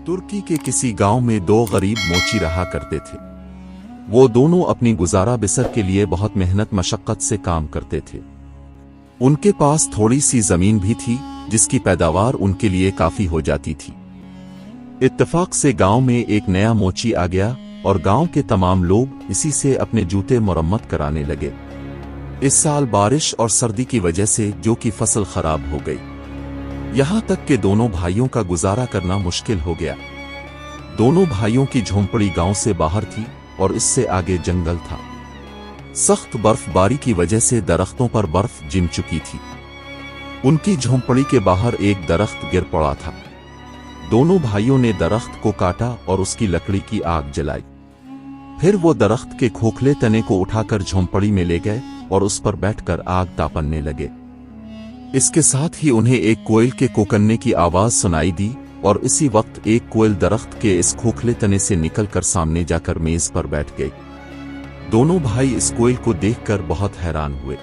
तुर्की के किसी गांव में दो गरीब मोची रहा करते थे। वो दोनों अपनी गुजारा बसर के लिए बहुत मेहनत मशक्कत से काम करते थे। उनके पास थोड़ी सी जमीन भी थी जिसकी पैदावार उनके लिए काफी हो जाती थी। इत्तेफाक से गांव में एक नया मोची आ गया और गांव के तमाम लोग इसी से अपने जूते मुरम्मत कराने लगे। इस साल बारिश और सर्दी की वजह से जो की फसल खराब हो गई, यहां तक कि दोनों भाइयों का गुजारा करना मुश्किल हो गया। दोनों भाइयों की झोंपड़ी गांव से बाहर थी और इससे आगे जंगल था। सख्त बर्फबारी की वजह से दरख्तों पर बर्फ जम चुकी थी। उनकी झोंपड़ी के बाहर एक दरख्त गिर पड़ा था। दोनों भाइयों ने दरख्त को काटा और उसकी लकड़ी की आग जलाई। फिर वो दरख्त के खोखले तने को उठाकर झोंपड़ी में ले गए और उस पर बैठकर आग तापने लगे। इसके साथ ही उन्हें एक कोयल के कोकन्ने की आवाज सुनाई दी और इसी वक्त एक कोयल दरख्त के इस खोखले तने से निकलकर सामने जाकर मेज पर बैठ गई। दोनों भाई इस कोयल को देखकर बहुत हैरान हुए,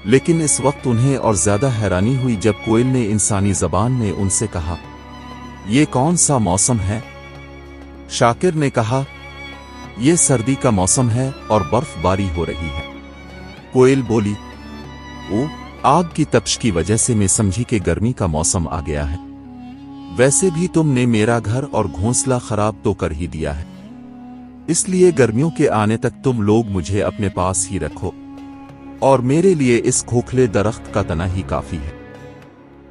लेकिन इस वक्त उन्हें और ज्यादा हैरानी हुई जब कोयल ने इंसानी जबान में उनसे कहा, ये कौन सा मौसम है? शाकिर ने कहा, ये सर्दी का मौसम है और बर्फबारी हो रही है। कोयल बोली, ओ, आग की तपश की वजह से मैं समझी कि गर्मी का मौसम आ गया है। वैसे भी तुमने मेरा घर और घोंसला खराब तो कर ही दिया है, इसलिए गर्मियों के आने तक तुम लोग मुझे अपने पास ही रखो और मेरे लिए इस खोखले दरख्त का तना ही काफी है।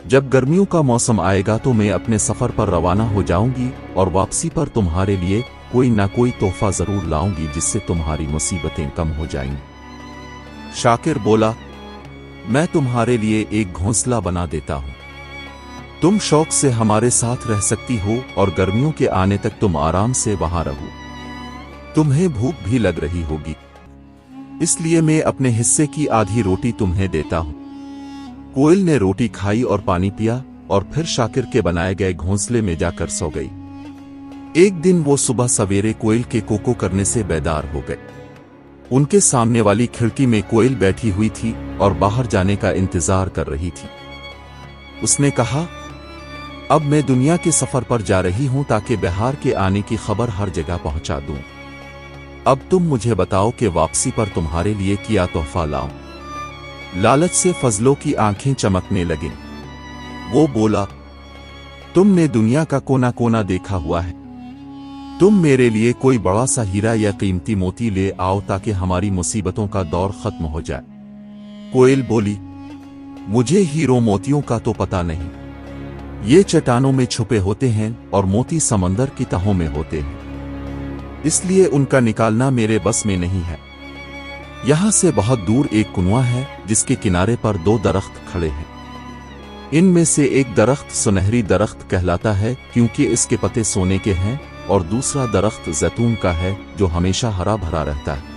जब गर्मियों का मौसम आएगा तो मैं अपने सफर पर रवाना हो जाऊंगी और वापसी पर तुम्हारे लिए कोई ना कोई तोहफा जरूर लाऊंगी जिससे तुम्हारी मुसीबतें कम हो जाएंगी। शाकिर बोला, मैं तुम्हारे लिए एक घोंसला बना देता हूं। तुम शौक से हमारे साथ रह सकती हो और गर्मियों के आने तक तुम आराम से वहां रहो। तुम्हें भूख भी लग रही होगी, इसलिए मैं अपने हिस्से की आधी रोटी तुम्हें देता हूं। कोयल ने रोटी खाई और पानी पिया और फिर शाकिर के बनाए गए घोंसले में जाकर सो गई। एक दिन वो सुबह सवेरे कोयल के कोको करने से बेदार हो गए। उनके सामने वाली खिड़की में कोयल बैठी हुई थी और बाहर जाने का इंतजार कर रही थी। उसने कहा, अब मैं दुनिया के सफर पर जा रही हूं ताकि बहार के आने की खबर हर जगह पहुंचा दूं। अब तुम मुझे बताओ कि वापसी पर तुम्हारे लिए क्या तोहफा लाऊं। लालच से फजलों की आंखें चमकने लगीं। वो बोला, तुमने दुनिया का कोना कोना देखा हुआ है। तुम मेरे लिए कोई बड़ा सा हीरा या कीमती मोती ले आओ ताकि हमारी मुसीबतों का दौर खत्म हो जाए। कोयल बोली, मुझे हीरो मोतियों का तो पता नहीं। ये चट्टानों में छुपे होते हैं और मोती समंदर की तहों में होते हैं, इसलिए उनका निकालना मेरे बस में नहीं है। यहां से बहुत दूर एक कुआं है जिसके किनारे पर दो दरख्त खड़े हैं। इनमें से एक दरख्त सुनहरी दरख्त कहलाता है क्योंकि इसके पत्ते सोने के हैं और दूसरा दरख्त जैतून का है जो हमेशा हरा भरा रहता है।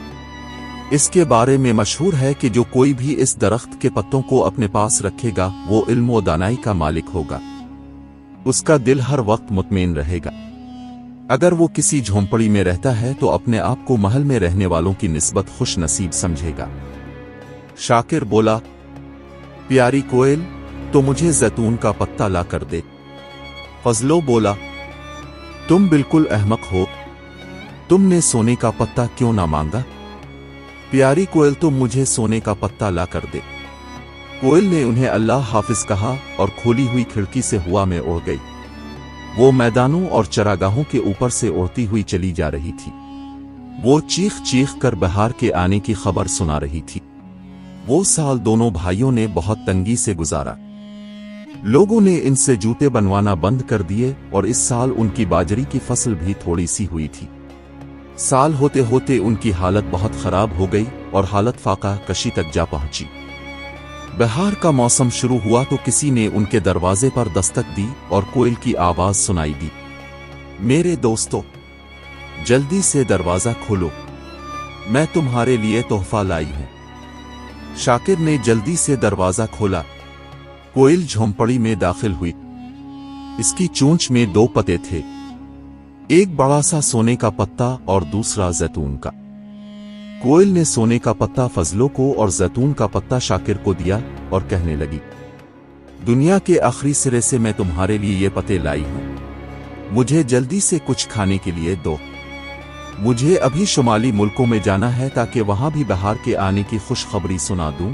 इसके बारे में मशहूर है कि जो कोई भी इस दरख्त के पत्तों को अपने पास रखेगा वो इल्म व दानाई का मालिक होगा। उसका दिल हर वक्त मुतमईन रहेगा। अगर वो किसी झोंपड़ी में रहता है तो अपने आप को महल में रहने वालों की निस्बत खुश नसीब समझेगा। शाकिर बोला, प्यारी कोयल, तो मुझे जैतून का पत्ता ला कर दे। फजलो बोला, तुम बिल्कुल अहमक हो, तुमने सोने का पत्ता क्यों ना मांगा? प्यारी कोयल, तुम मुझे सोने का पत्ता ला कर दे। कोयल ने उन्हें अल्लाह हाफिज कहा और खोली हुई खिड़की से हवा में उड़ गई। वो मैदानों और चरागाहों के ऊपर से उड़ती हुई चली जा रही थी। वो चीख चीख कर बहार के आने की खबर सुना रही थी। वो साल दोनों भाइयों ने बहुत तंगी से गुजारा। लोगों ने इनसे जूते बनवाना बंद कर दिए और इस साल उनकी बाजरी की फसल भी थोड़ी सी हुई थी। साल होते होते उनकी हालत बहुत खराब हो गई और हालत फाका कशी तक जा पहुंची। बहार का मौसम शुरू हुआ तो किसी ने उनके दरवाजे पर दस्तक दी और कोयल की आवाज सुनाई दी, मेरे दोस्तों, जल्दी से दरवाजा खोलो, मैं तुम्हारे लिए तोहफा लाई हूं। शाकिर ने जल्दी से दरवाजा खोला। कोयल झोंपड़ी में दाखिल हुई। इसकी चोंच में दो पत्ते थे, एक बड़ा सा सोने का पत्ता और दूसरा जैतून का। कोयल ने सोने का पत्ता फजलों को और जैतून का पत्ता शाकिर को दिया और कहने लगी, दुनिया के आखिरी सिरे से मैं तुम्हारे लिए ये पत्ते लाई हूं। मुझे जल्दी से कुछ खाने के लिए दो। मुझे अभी शुमाली मुल्कों में जाना है ताकि वहां भी बहार के आने की खुशखबरी सुना दूं।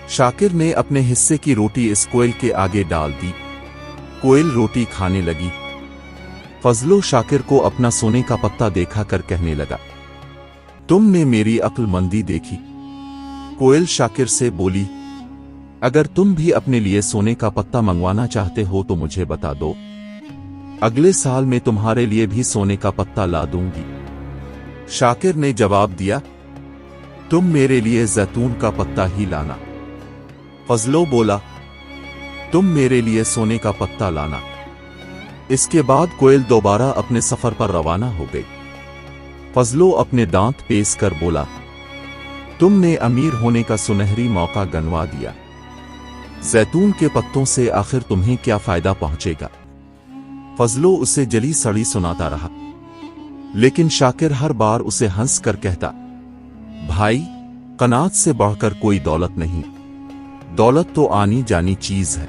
शाकिर ने अपने हिस्से की रोटी इस कोयल के आगे डाल दी। कोयल रोटी खाने लगी। फजलो शाकिर को अपना सोने का पत्ता देखा कर कहने लगा, तुमने मेरी अक्लमंदी देखी। कोयल शाकिर से बोली, अगर तुम भी अपने लिए सोने का पत्ता मंगवाना चाहते हो तो मुझे बता दो, अगले साल मैं तुम्हारे लिए भी सोने का पत्ता ला दूंगी। शाकिर ने जवाब दिया, तुम मेरे लिए जैतून का पत्ता ही लाना। फजलो बोला, तुम मेरे लिए सोने का पत्ता लाना। इसके बाद कोयल दोबारा अपने सफर पर रवाना हो गई। फजलो अपने दांत पेश कर बोला, तुमने अमीर होने का सुनहरी मौका गंवा दिया। जैतून के पत्तों से आखिर तुम्हें क्या फायदा पहुंचेगा। फजलो उसे जली सड़ी सुनाता रहा, लेकिन शाकिर हर बार उसे हंस कर कहता, भाई, कनात से बढ़कर कोई दौलत नहीं, दौलत तो आनी जानी चीज है।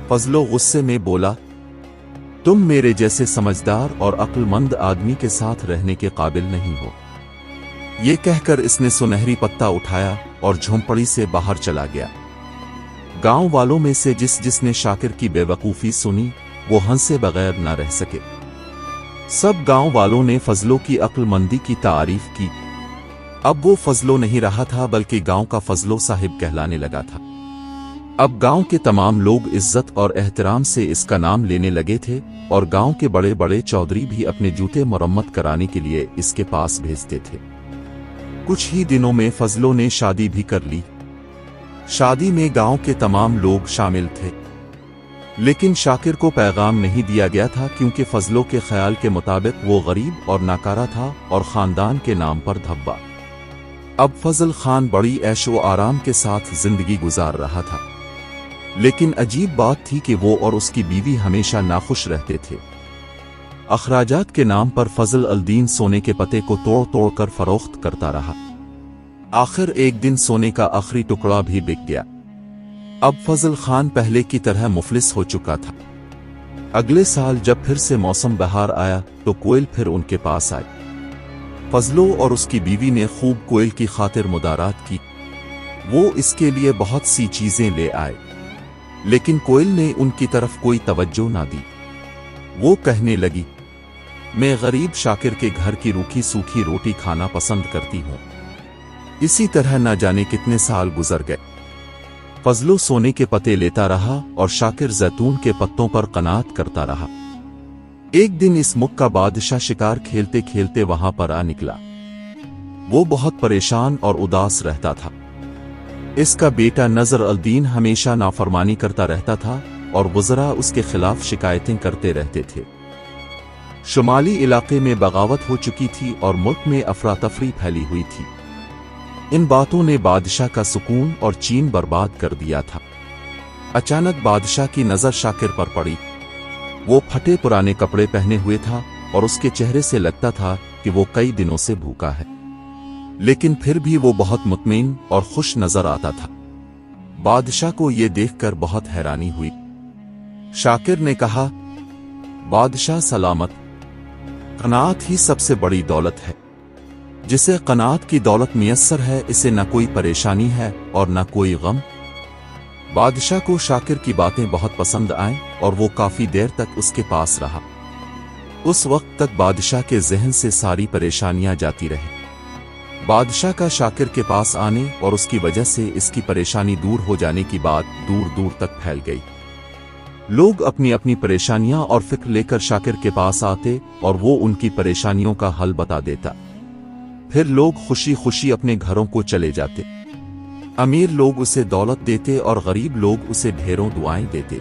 फजलो गुस्से में बोला, तुम मेरे जैसे समझदार और अक्लमंद आदमी के साथ रहने के काबिल नहीं हो। ये कहकर इसने सुनहरी पत्ता उठाया और झोंपड़ी से बाहर चला गया। गांव वालों में से जिसने शाकिर की बेवकूफी सुनी वो हंसे बगैर न रह सके। सब गांव वालों ने फजलो की अक्लमंदी की तारीफ की। अब वो फजलो नहीं रहा था बल्कि गांव का फजलो साहिब कहलाने लगा था। अब गांव के तमाम लोग इज्जत और एहतराम से इसका नाम लेने लगे थे और गांव के बड़े बड़े चौधरी भी अपने जूते मरम्मत कराने के लिए इसके पास भेजते थे। कुछ ही दिनों में फजलो ने शादी भी कर ली। शादी में गांव के तमाम लोग शामिल थे, लेकिन शाकिर को पैगाम नहीं दिया गया था क्योंकि फजलो के ख्याल के मुताबिक वो गरीब और नाकारा था और खानदान के नाम पर धब्बा। अब फजल खान बड़ी ऐशो आराम के साथ जिंदगी गुजार रहा था, लेकिन अजीब बात थी कि वो और उसकी बीवी हमेशा नाखुश रहते थे। अखराजात के नाम पर फजल अल-दीन सोने के पते को तोड़ तोड़ कर फरोख्त करता रहा। आखिर एक दिन सोने का आखिरी टुकड़ा भी बिक गया। अब फजल खान पहले की तरह मुफलिस हो चुका था। अगले साल जब फिर से मौसम बहार आया तो कोयल फिर उनके पास आई। फजलो और उसकी बीवी ने खूब कोयल की खातिर मुदारात की। वो इसके लिए बहुत सी चीजें ले आए, लेकिन कोयल ने उनकी तरफ कोई तवज्जो ना दी। वो कहने लगी, मैं गरीब शाकिर के घर की रूखी सूखी रोटी खाना पसंद करती हूं। इसी तरह न जाने कितने साल गुजर गए। फजलो सोने के पत्ते लेता रहा और शाकिर जैतून के पत्तों पर कनात करता रहा। एक दिन इस मुक्का बादशाह शिकार खेलते खेलते वहां पर आ निकला। वो बहुत परेशान और उदास रहता था। इसका बेटा नजर अल-दीन हमेशा नाफरमानी करता रहता था और वज़रा उसके खिलाफ शिकायतें करते रहते थे। शुमाली इलाके में बगावत हो चुकी थी और मुल्क में अफरा तफरी फैली हुई थी। इन बातों ने बादशाह का सुकून और चैन बर्बाद कर दिया था। अचानक बादशाह की नजर शाकिर पर पड़ी। वो फटे पुराने कपड़े पहने हुए था और उसके चेहरे से लगता था कि वो कई दिनों से भूखा है, लेकिन फिर भी वो बहुत मुतमईन और खुश नजर आता था। बादशाह को ये देखकर बहुत हैरानी हुई। शाकिर ने कहा, बादशाह सलामत, कनात ही सबसे बड़ी दौलत है। जिसे कनात की दौलत मियस्सर है इसे न कोई परेशानी है और न कोई गम। बादशाह को शाकिर की बातें बहुत पसंद आईं और वो काफी देर तक उसके पास रहा। उस वक्त तक बादशाह के जहन से सारी परेशानियां जाती रही। बादशाह का शाकिर के पास आने और उसकी वजह से इसकी परेशानी दूर हो जाने की बात दूर दूर तक फैल गई। लोग अपनी अपनी परेशानियां और फिक्र लेकर शाकिर के पास आते और वो उनकी परेशानियों का हल बता देता। फिर लोग खुशी खुशी अपने घरों को चले जाते। अमीर लोग उसे दौलत देते और गरीब लोग उसे ढेरों दुआएं देते।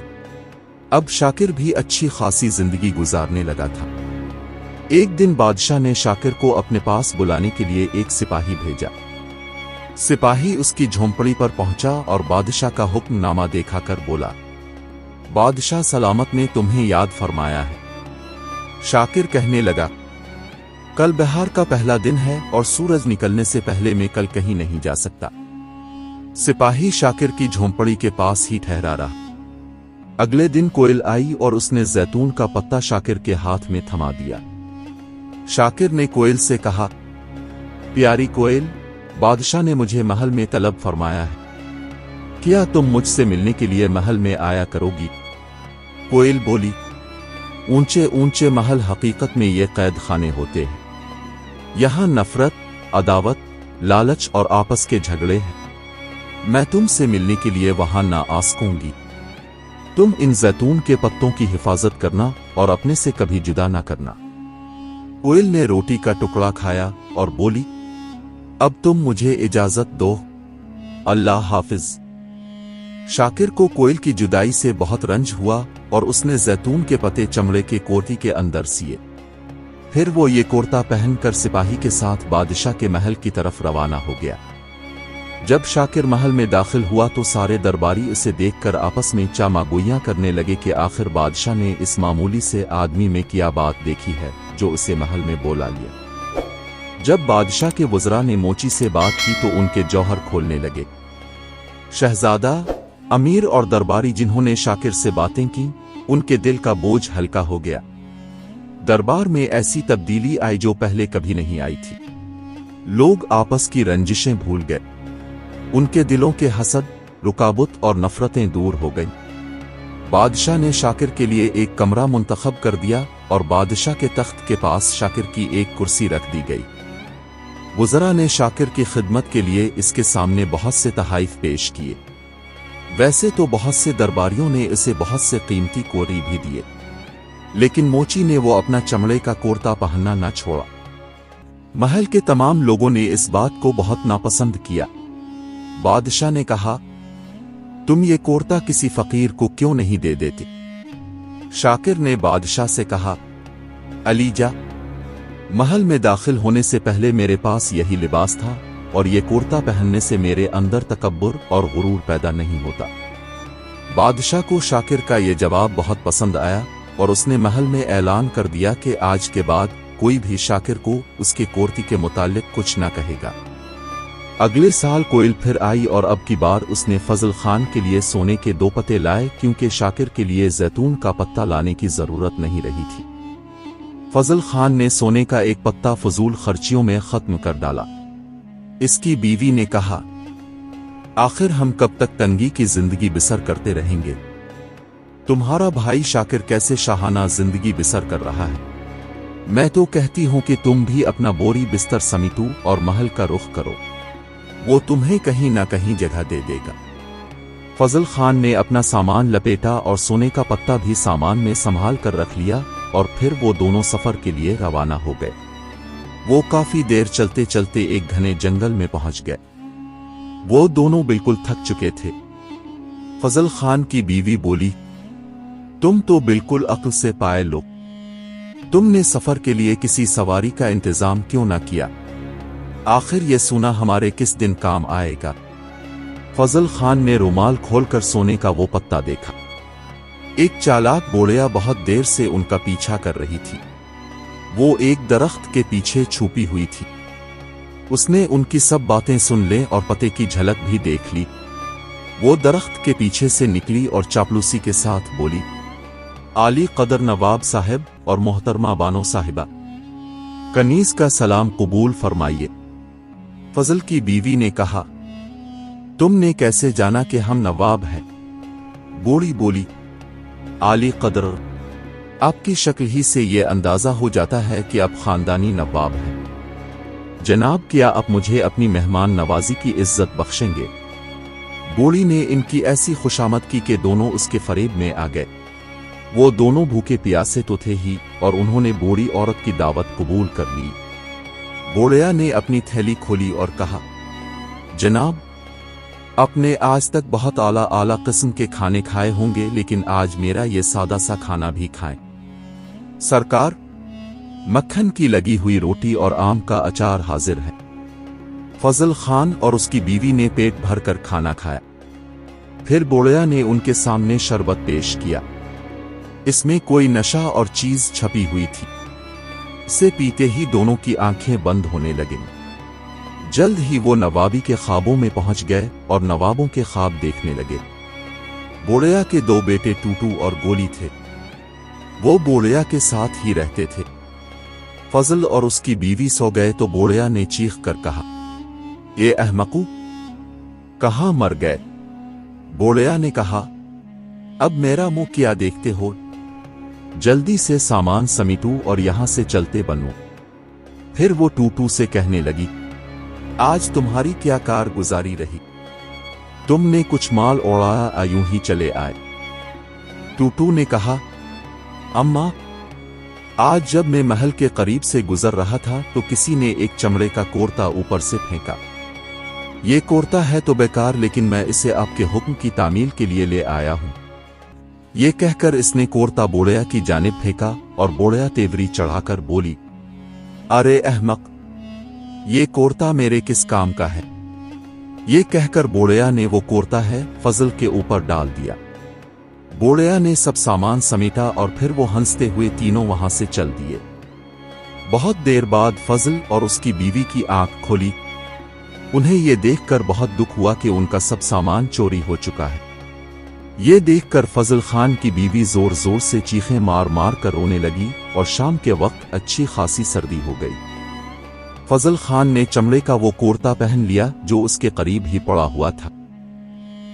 अब शाकिर भी अच्छी खासी जिंदगी गुजारने लगा था। एक दिन बादशाह ने शाकिर को अपने पास बुलाने के लिए एक सिपाही भेजा। सिपाही उसकी झोंपड़ी पर पहुंचा और बादशाह का हुक्मनामा देखा कर बोला, बादशाह सलामत ने तुम्हें याद फरमाया है। शाकिर कहने लगा, कल बहार का पहला दिन है और सूरज निकलने से पहले मैं कल कहीं नहीं जा सकता। सिपाही शाकिर की झोंपड़ी के पास ही ठहरा रहा। अगले दिन कोयल आई और उसने जैतून का पत्ता शाकिर के हाथ में थमा दिया। शाकिर ने कोयल से कहा, प्यारी कोयल, बादशाह ने मुझे महल में तलब फरमाया है, क्या तुम मुझसे मिलने के लिए महल में आया करोगी? कोयल बोली, ऊंचे ऊंचे महल हकीकत में ये कैद खाने होते हैं। यहां नफरत, अदावत, लालच और आपस के झगड़े हैं। मैं तुमसे मिलने के लिए वहां ना आ सकूंगी। तुम इन जैतून के पत्तों की हिफाजत करना और अपने से कभी जुदा ना करना। कोयल ने रोटी का टुकड़ा खाया और बोली, अब तुम मुझे इजाजत दो, अल्लाह हाफिज। शाकिर को कोयल की जुदाई से बहुत रंज हुआ और उसने जैतून के पत्ते चमड़े के कोटी के अंदर सिए। फिर वो ये कोर्ता पहनकर सिपाही के साथ बादशाह के महल की तरफ रवाना हो गया। जब शाकिर महल में दाखिल हुआ तो सारे दरबारी इसे देखकर आपस में चामागोइयां करने लगे कि आखिर बादशाह ने इस मामूली से आदमी में क्या बात देखी है जो उसे महल में बोला लिया। जब बादशाह के वज़रा ने मोची से बात की तो उनके जौहर खोलने लगे। शहजादा, अमीर और दरबारी जिन्होंने शाकिर से बातें की, उनके दिल का बोझ हल्का हो गया। दरबार में ऐसी तब्दीली आई जो पहले कभी नहीं आई थी। लोग आपस की रंजिशें भूल गए। उनके दिलों के हसद, रुकावट और नफरतें दूर हो गईं। बादशाह ने शाकिर के लिए एक कमरा मुंतखब कर दिया और बादशाह के तख्त के पास शाकिर की एक कुर्सी रख दी गई। वज़रा ने शाकिर की खिदमत के लिए इसके सामने बहुत से तहाइफ पेश किए। वैसे तो बहुत से दरबारियों ने इसे बहुत से कीमती कोरी भी दिए, लेकिन मोची ने वो अपना चमड़े का कोर्ता पहनना न छोड़ा। महल के तमाम लोगों ने इस बात को बहुत नापसंद किया। बादशाह ने कहा, तुम ये कोर्ता किसी फकीर को क्यों नहीं दे देते? शाकिर ने बादशाह से कहा, अलीजा, महल में दाखिल होने से पहले मेरे पास यही लिबास था और ये कुर्ता पहनने से मेरे अंदर तकब्बुर और गुरूर पैदा नहीं होता। बादशाह को शाकिर का ये जवाब बहुत पसंद आया और उसने महल में ऐलान कर दिया कि आज के बाद कोई भी शाकिर को उसके कोर्ती के मुतालिक कुछ ना कहेगा। अगले साल कोयल फिर आई और अब की बार उसने फजल खान के लिए सोने के 2 पत्ते लाए, क्योंकि शाकिर के लिए जैतून का पत्ता लाने की जरूरत नहीं रही थी। फजल खान ने सोने का एक पत्ता फजूल खर्चियों में खत्म कर डाला। इसकी बीवी ने कहा, आखिर हम कब तक तंगी की जिंदगी बसर करते रहेंगे? तुम्हारा भाई शाकिर कैसे शाहाना जिंदगी बसर कर रहा है। मैं तो कहती हूं कि तुम भी अपना बोरी बिस्तर समेटो और महल का रुख करो, वो तुम्हें कहीं ना कहीं जगह दे देगा। फजल खान ने अपना सामान लपेटा और सोने का पत्ता भी सामान में संभाल कर रख लिया और फिर वो दोनों सफर के लिए रवाना हो गए। वो काफी देर चलते चलते एक घने जंगल में पहुंच गए। वो दोनों बिल्कुल थक चुके थे। फजल खान की बीवी बोली, तुम तो बिल्कुल अक्ल से पाए लो, तुमने सफर के लिए किसी सवारी का इंतजाम क्यों ना किया? आखिर ये सोना हमारे किस दिन काम आएगा? फजल खान ने रुमाल खोलकर सोने का वो पत्ता देखा। एक चालाक बोड़िया बहुत देर से उनका पीछा कर रही थी। वो एक दरख्त के पीछे छुपी हुई थी। उसने उनकी सब बातें सुन ले और पते की झलक भी देख ली। वो दरख्त के पीछे से निकली और चापलूसी के साथ बोली, आली कदर नवाब साहब और मोहतरमा बानो साहिबा, कनीज का सलाम कबूल फरमाइए। फजल की बीवी ने कहा, तुमने कैसे जाना कि हम नवाब हैं? बूढ़ी बोली, आली कदर, आपकी शक्ल ही से ये अंदाजा हो जाता है कि आप खानदानी नवाब हैं। जनाब, क्या आप मुझे अपनी मेहमान नवाजी की इज्जत बख्शेंगे? बूढ़ी ने इनकी ऐसी खुशामद की कि दोनों उसके फरेब में आ गए। वो दोनों भूखे प्यासे तो थे ही और उन्होंने बूढ़ी औरत की दावत कबूल कर ली। बोड़िया ने अपनी थैली खोली और कहा, जनाब, आपने आज तक बहुत आला आला किस्म के खाने खाए होंगे, लेकिन आज मेरा ये सादा सा खाना भी खाएं। सरकार, मक्खन की लगी हुई रोटी और आम का अचार हाजिर है। फजल खान और उसकी बीवी ने पेट भरकर खाना खाया। फिर बोड़िया ने उनके सामने शरबत पेश किया। इसमें कोई नशा और चीज छपी हुई थी। इसे पीते ही दोनों की आंखें बंद होने लगीं। जल्द ही वो नवाबी के ख्वाबों में पहुंच गए और नवाबों के ख्वाब देखने लगे। बोड़िया के दो बेटे टूटू और गोली थे। वो बोड़िया के साथ ही रहते थे। फजल और उसकी बीवी सो गए तो बोड़िया ने चीख कर कहा, ये अहमकू, कहां मर गए? बोड़िया ने कहा, अब मेरा मुंह क्या देखते हो? जल्दी से सामान समेटो और यहां से चलते बनो। फिर वो टूटू से कहने लगी, आज तुम्हारी क्या कारगुजारी रही? तुमने कुछ माल उड़ाया, यूं ही चले आए। टूटू ने कहा, अम्मा, आज जब मैं महल के करीब से गुजर रहा था तो किसी ने एक चमड़े का कोर्ता ऊपर से फेंका। ये कोर्ता है तो बेकार, लेकिन मैं इसे आपके हुक्म की तामील के लिए ले आया हूं। ये कहकर इसने कोर्ता बोड़िया की जानिब फेंका और बोड़िया तेवरी चढ़ाकर बोली, अरे अहमक, ये कोर्ता मेरे किस काम का है? ये कहकर बोड़िया ने वो कोर्ता है फजल के ऊपर डाल दिया। बोड़िया ने सब सामान समेटा और फिर वो हंसते हुए तीनों वहां से चल दिए। बहुत देर बाद फजल और उसकी बीवी की आंख खोली। उन्हें ये देखकर बहुत दुख हुआ कि उनका सब सामान चोरी हो चुका है। ये देखकर फजल खान की बीवी जोर जोर से चीखें मार मार कर रोने लगी और शाम के वक्त अच्छी खासी सर्दी हो गई। फजल खान ने चमड़े का वो कोर्ता पहन लिया जो उसके करीब ही पड़ा हुआ था।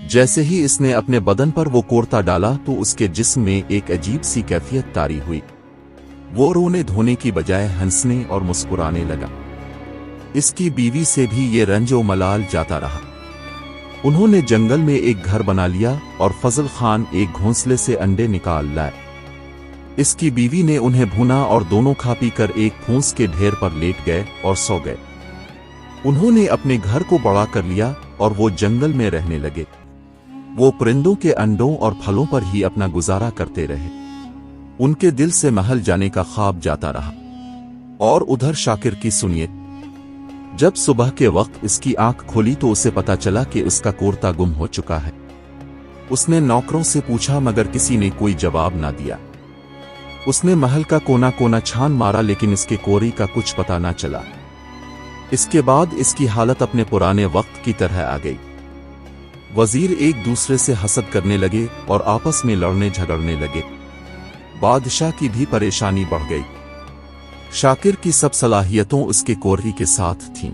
जैसे ही इसने अपने बदन पर वो कोर्ता डाला तो उसके जिस्म में एक अजीब सी कैफियत तारी हुई। वो रोने धोने की बजाय हंसने और मुस्कुराने लगा। इसकी बीवी से भी ये रंजो मलाल जाता रहा। उन्होंने जंगल में एक घर बना लिया और फजल खान एक घोंसले से अंडे निकाल लाए। इसकी बीवी ने उन्हें भुना और दोनों खा पी कर एक फूंस के ढेर पर लेट गए और सो गए। उन्होंने अपने घर को बड़ा कर लिया और वो जंगल में रहने लगे। वो परिंदों के अंडों और फलों पर ही अपना गुजारा करते रहे। उनके दिल से महल जाने का ख्वाब जाता रहा। और उधर शाकिर की सुनिए, जब सुबह के वक्त इसकी आंख खोली तो उसे पता चला कि उसका कोर्ता गुम हो चुका है। उसने नौकरों से पूछा मगर किसी ने कोई जवाब ना दिया। उसने महल का कोना कोना छान मारा लेकिन इसके कोरी का कुछ पता ना चला। इसके बाद इसकी हालत अपने पुराने वक्त की तरह आ गई। वजीर एक दूसरे से हसद करने लगे और आपस में लड़ने झगड़ने लगे। बादशाह की भी परेशानी बढ़ गई। शाकिर की सब सलाहियतों उसके कोरी के साथ थीं।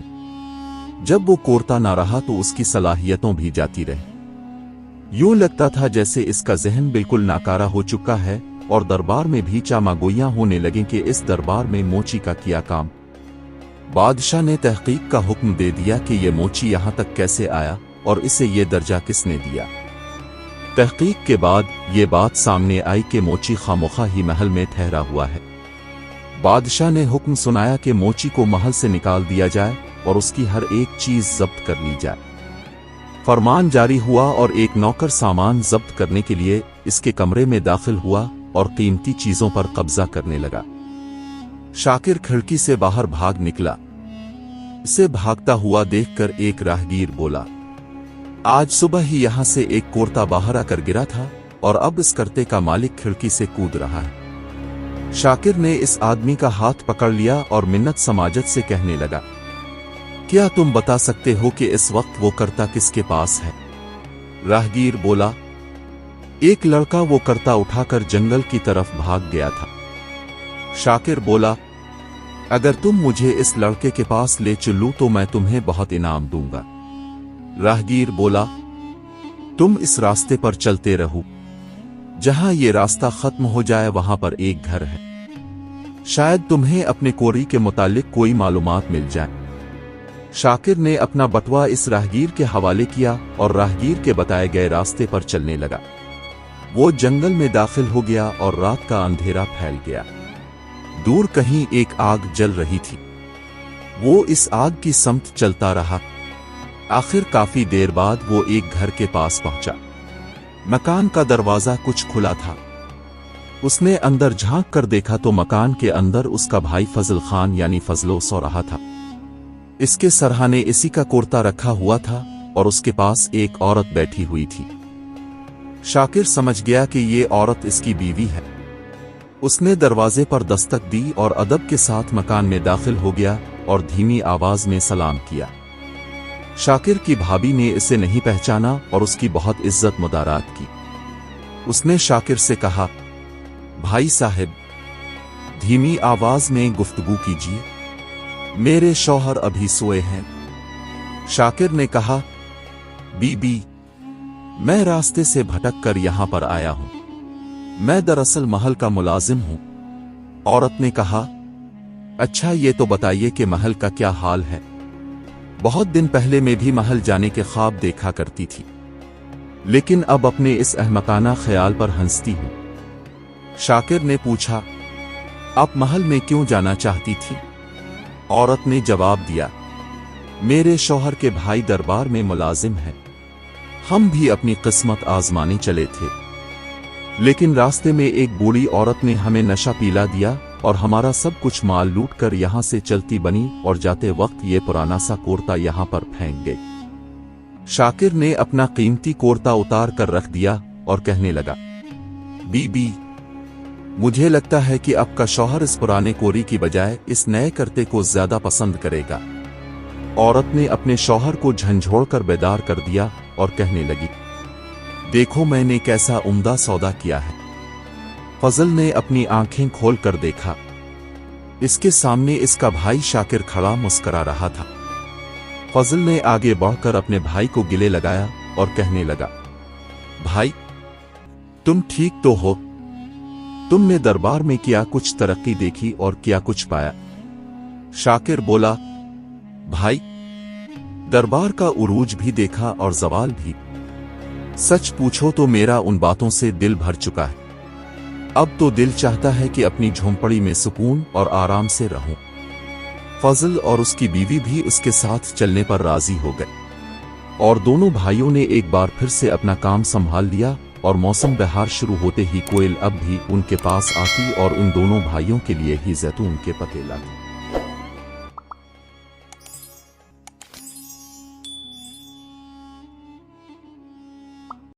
जब वो कोरता ना रहा तो उसकी सलाहियतों भी जाती रही। यूं लगता था जैसे इसका जहन बिल्कुल नाकारा हो चुका है और दरबार में भी चामागोइयां होने लगी कि इस दरबार में मोची का किया काम। बादशाह ने तहकीक का हुक्म दे दिया कि ये मोची यहां तक कैसे आया और इसे ये दर्जा किसने दिया। तहकीक के बाद ये बात सामने आई कि मोची खामोखा ही महल में ठहरा हुआ है। बादशाह ने हुक्म सुनाया कि मोची को महल से निकाल दिया जाए और उसकी हर एक चीज जब्त कर ली जाए। फरमान जारी हुआ और एक नौकर सामान जब्त करने के लिए इसके कमरे में दाखिल हुआ और कीमती चीजों पर कब्जा करने लगा। शाकिर खिड़की से बाहर भाग निकला। इसे भागता हुआ देखकर एक राहगीर बोला, आज सुबह ही यहां से एक कोर्ता बाहर आकर गिरा था और अब इस करते का मालिक खिड़की से कूद रहा है। शाकिर ने इस आदमी का हाथ पकड़ लिया और मिन्नत समाजत से कहने लगा, क्या तुम बता सकते हो कि इस वक्त वो करता किसके पास है? राहगीर बोला, एक लड़का वो करता उठाकर जंगल की तरफ भाग गया था। शाकिर बोला, अगर तुम मुझे इस लड़के के पास ले चलूं तो मैं तुम्हें बहुत इनाम दूंगा। राहगीर बोला, तुम इस रास्ते पर चलते रहो, जहां ये रास्ता खत्म हो जाए वहां पर एक घर है, शायद तुम्हें अपने कोरी के मुतालिक कोई मालूमात मिल जाए। शाकिर ने अपना बटवा इस राहगीर के हवाले किया और राहगीर के बताए गए रास्ते पर चलने लगा। वो जंगल में दाखिल हो गया और रात का अंधेरा फैल गया। दूर कहीं एक आग जल रही थी। वो इस आग की समत चलता रहा। आखिर काफी देर बाद वो एक घर के पास पहुंचा। मकान का दरवाजा कुछ खुला था। उसने अंदर झांक कर देखा तो मकान के अंदर उसका भाई फजल खान यानी फजलो सो रहा था। इसके सरहाने इसी का कुर्ता रखा हुआ था और उसके पास एक औरत बैठी हुई थी। शाकिर समझ गया कि ये औरत इसकी बीवी है। उसने दरवाजे पर दस्तक दी और अदब के साथ मकान में दाखिल हो गया और धीमी आवाज में सलाम किया। शाकिर की भाभी ने इसे नहीं पहचाना और उसकी बहुत इज्जत मुदारात की। اس نے شاکر سے کہا، بھائی صاحب، دھیمی آواز میں گفتگو کیجیے، میرے شوہر ابھی سوئے ہیں۔ شاکر نے کہا، بی بی، میں راستے سے بھٹک کر یہاں پر آیا ہوں، میں دراصل محل کا ملازم ہوں۔ عورت نے کہا، اچھا یہ تو بتائیے کہ محل کا کیا حال ہے؟ بہت دن پہلے میں بھی محل جانے کے خواب دیکھا کرتی تھی، لیکن اب اپنے اس احمقانہ خیال پر ہنستی ہوں۔ شاکر نے پوچھا، آپ محل میں کیوں جانا چاہتی تھی؟ عورت نے جواب دیا، میرے شوہر کے بھائی دربار میں ملازم ہیں، ہم بھی اپنی قسمت آزمانے چلے تھے، لیکن راستے میں ایک بوڑھی عورت نے ہمیں نشہ پیلا دیا اور ہمارا سب کچھ مال لوٹ کر یہاں سے چلتی بنی اور جاتے وقت یہ پرانا سا کورتا یہاں پر پھینک گئی۔ شاکر نے اپنا قیمتی کورتا اتار کر رکھ دیا اور کہنے لگا، بی بی، مجھے لگتا ہے کہ آپ کا شوہر اس پرانے کوری کی بجائے اس نئے کرتے کو زیادہ پسند کرے گا۔ عورت نے اپنے شوہر کو جھنجھوڑ کر بیدار کر دیا اور کہنے لگی، دیکھو میں نے کیسا عمدہ سودا کیا ہے۔ فضل نے اپنی آنکھیں کھول کر دیکھا، اس کے سامنے اس کا بھائی شاکر کھڑا مسکرا رہا تھا۔ فضل نے آگے بڑھ کر اپنے بھائی کو گلے لگایا اور کہنے لگا، بھائی، تم ٹھیک تو ہو؟ تم نے دربار میں کیا کچھ ترقی دیکھی اور کیا کچھ پایا؟ شاکر بولا، بھائی، دربار کا عروج بھی دیکھا اور زوال بھی۔ سچ پوچھو تو میرا ان باتوں سے دل بھر چکا ہے، اب تو دل چاہتا ہے کہ اپنی جھونپڑی میں سکون اور آرام سے رہوں۔ فضل اور اس کی بیوی بھی اس کے ساتھ چلنے پر راضی ہو گئے، اور دونوں بھائیوں نے ایک بار پھر سے اپنا کام سنبھال لیا، اور موسم بہار شروع ہوتے ہی کوئل اب بھی ان کے پاس آتی اور ان دونوں بھائیوں کے لیے ہی زیتون کے پتے لاتی۔